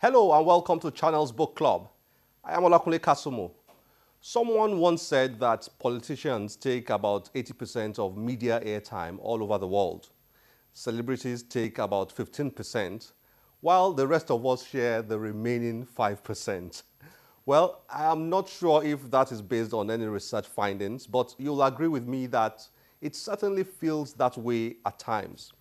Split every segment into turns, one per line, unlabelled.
Hello and welcome to Channel's Book Club. I am Olakunle Kasumo. Someone once said that politicians take about 80% of media airtime all over the world. Celebrities take about 15%, while the rest of us share the remaining 5%. Well, I am not sure if that is based on any research findings, but you'll agree with me that it certainly feels that way at times.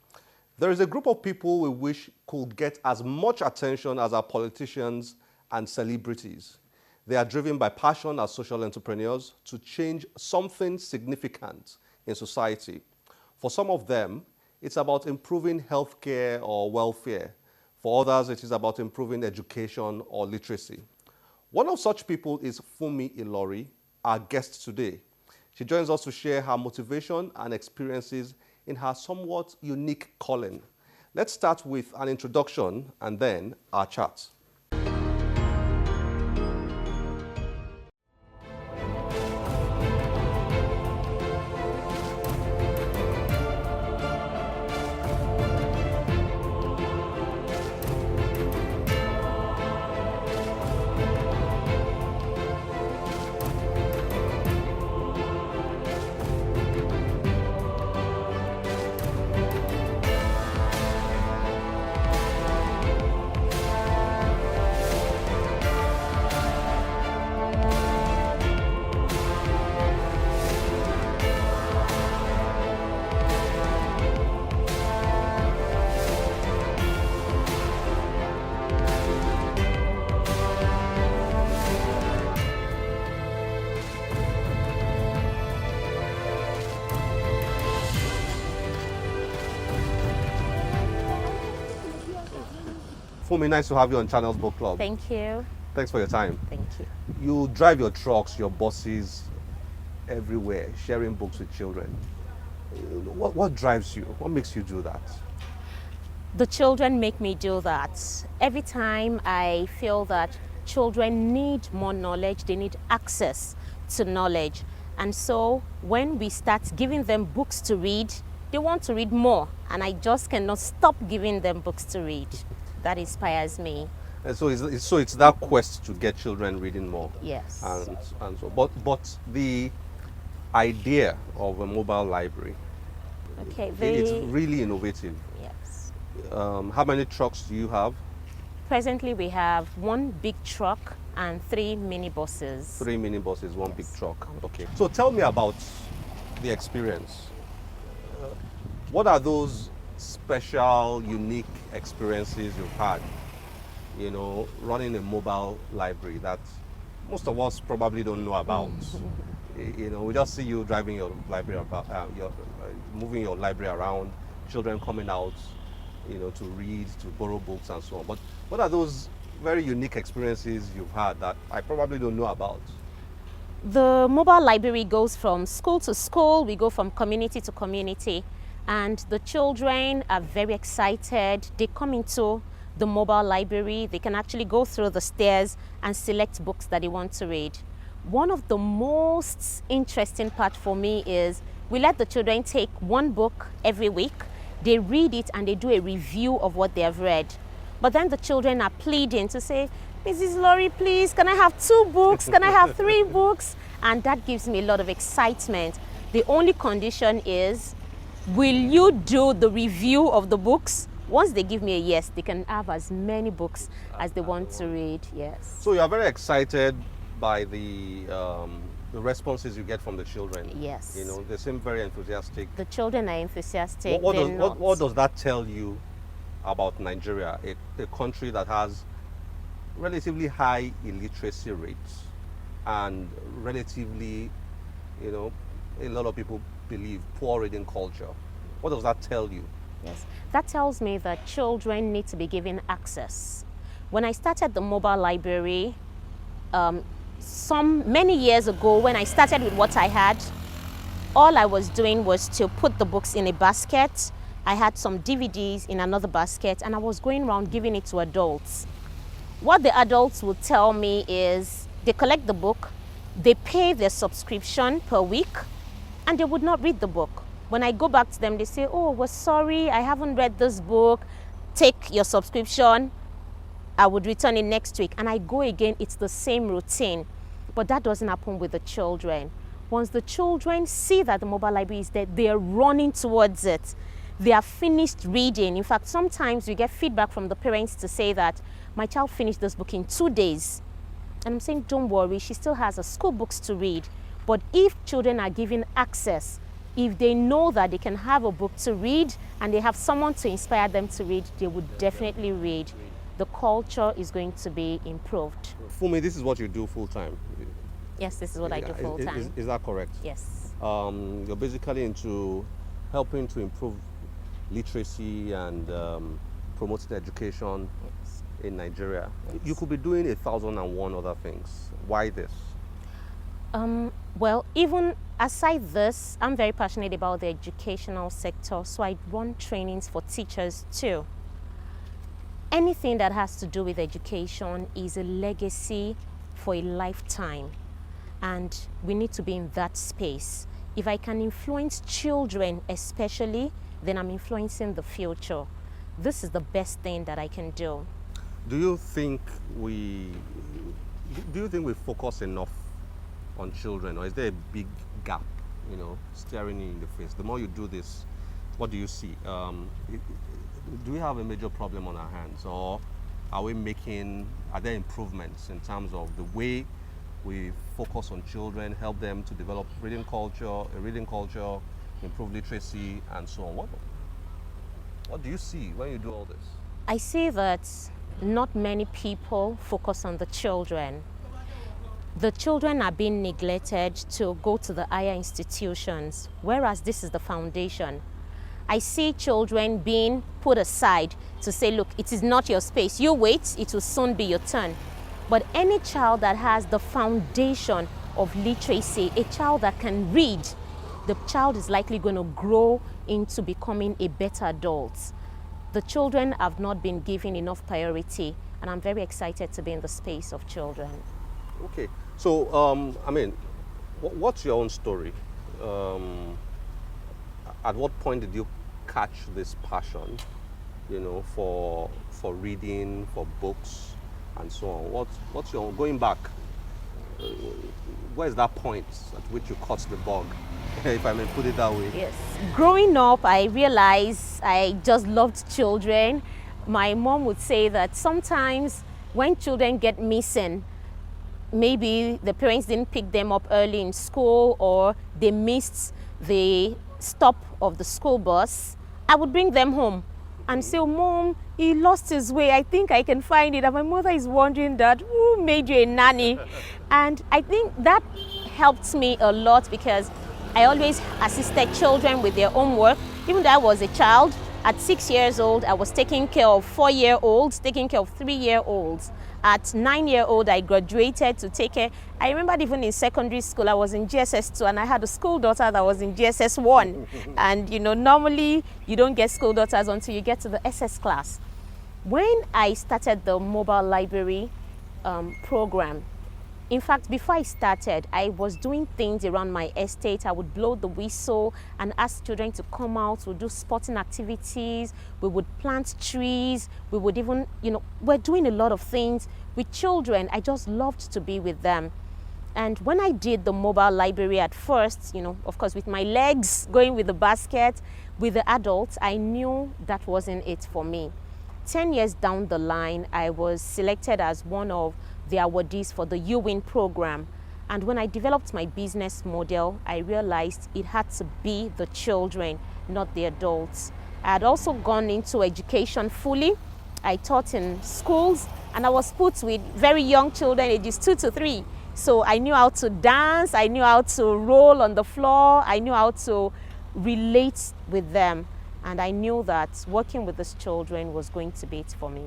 There is a group of people we wish could get as much attention as our politicians and celebrities. They are driven by passion as social entrepreneurs to change something significant in society. For some of them, it's about improving healthcare or welfare. For others, it is about improving education or literacy. One of such people is Funmi Ilori, our guest today. She joins us to share her motivation and experiences in her somewhat unique calling. Let's start with an introduction and then our chat. Funmi, nice to have you on Channel's Book Club.
Thank you.
Thanks for your time.
Thank you.
You drive your trucks, your buses everywhere, sharing books with children. What drives you? What makes you do that?
The children make me do that. Every time I feel that children need more knowledge, they need access to knowledge. And so when we start giving them books to read, they want to read more. And I just cannot stop giving them books to read. That inspires me.
And so it's that quest to get children reading more.
Yes.
And so, but the idea of a mobile library,
Okay.
it's really innovative.
Yes.
How many trucks do you have?
Presently, we have one big truck and 3 minibuses.
3 minibuses, one big
Yes.
truck. Okay. So tell me about the experience. What are those special, unique experiences you've had, running a mobile library that most of us probably don't know about? We just see you driving your library about, moving your library around, children coming out, to read, to borrow books and so on. But what are those very unique experiences you've had that I probably don't know about?
The mobile library goes from school to school. We go from community to community. And the children are very excited. They come into the mobile library. They can actually go through the stairs and select books that they want to read. One of the most interesting part for me is we let the children take one book every week. They read it and they do a review of what they have read. But then the children are pleading to say, Mrs. Ilori, please, can I have 2 books? Can I have 3 books? And that gives me a lot of excitement. The only condition is, will you do the review of the books? Once they give me a yes, they can have as many books as they want to read. Yes.
So you are very excited by the responses you get from the children.
Yes.
They seem very enthusiastic.
The children are enthusiastic.
What does that tell you about Nigeria, a country that has relatively high illiteracy rates and relatively, a lot of people believe poor reading culture? What does that tell you?
Yes, that tells me that children need to be given access. When I started the mobile library, many years ago, when I started with what I had, all I was doing was to put the books in a basket. I had some DVDs in another basket, and I was going around giving it to adults. What the adults would tell me is they collect the book, they pay their subscription per week, and they would not read the book. When I go back to them, they say, oh, we're sorry, I haven't read this book. Take your subscription. I would return it next week, and I go again, it's the same routine. But that doesn't happen with the children. Once the children see that the mobile library is there, they are running towards it. They are finished reading. In fact, sometimes we get feedback from the parents to say that my child finished this book in 2 days. And I'm saying, don't worry, she still has her school books to read. But if children are given access, if they know that they can have a book to read and they have someone to inspire them to read, they would definitely read. The culture is going to be improved.
Funmi, this is what you do full time.
Yes, this is what I do full time.
Is that correct?
Yes.
You're basically into helping to improve literacy and promoting education in Nigeria.
Yes.
You could be doing 1,001 other things. Why this?
Well, even aside this, I'm very passionate about the educational sector, so I run trainings for teachers too. Anything that has to do with education is a legacy for a lifetime, and we need to be in that space. If I can influence children especially, then I'm influencing the future. This is the best thing that I can do.
Do you think we focus enough on children, or is there a big gap, staring you in the face? The more you do this, what do you see? Do we have a major problem on our hands, or are there improvements in terms of the way we focus on children, help them to develop a reading culture, improve literacy, and so on? What do you see when you do all this?
I see that not many people focus on the children. The children are being neglected to go to the higher institutions, whereas this is the foundation. I see children being put aside to say, look, it is not your space. You wait, it will soon be your turn. But any child that has the foundation of literacy, a child that can read, the child is likely going to grow into becoming a better adult. The children have not been given enough priority, and I'm very excited to be in the space of children.
Okay, so what's your own story? At what point did you catch this passion, for reading, for books, and so on? What's your going back? Where's that point at which you caught the bug, if I may put it that way?
Yes. Growing up, I realized I just loved children. My mom would say that sometimes when children get missing, maybe the parents didn't pick them up early in school, or they missed the stop of the school bus, I would bring them home and say, Mom, he lost his way. I think I can find it. And my mother is wondering that, who made you a nanny? And I think that helped me a lot, because I always assisted children with their homework. Even though I was a child, at 6 years old, I was taking care of 4-year-olds, taking care of 3-year-olds. At 9-year-old, I graduated to take care. I remember even in secondary school, I was in GSS 2, and I had a school daughter that was in GSS 1. And normally you don't get school daughters until you get to the SS class. When I started the mobile library program, in fact, before I started, I was doing things around my estate. I would blow the whistle and ask children to come out. We'd do sporting activities. We would plant trees. We would even, we're doing a lot of things with children. I just loved to be with them. And when I did the mobile library at first, of course, with my legs going with the basket, with the adults, I knew that wasn't it for me. 10 years down the line, I was selected as one of the awardees for the UWIN program. And when I developed my business model, I realized it had to be the children, not the adults. I had also gone into education fully. I taught in schools, and I was put with very young children, ages 2 to 3. So I knew how to dance, I knew how to roll on the floor, I knew how to relate with them. And I knew that working with these children was going to be it for me.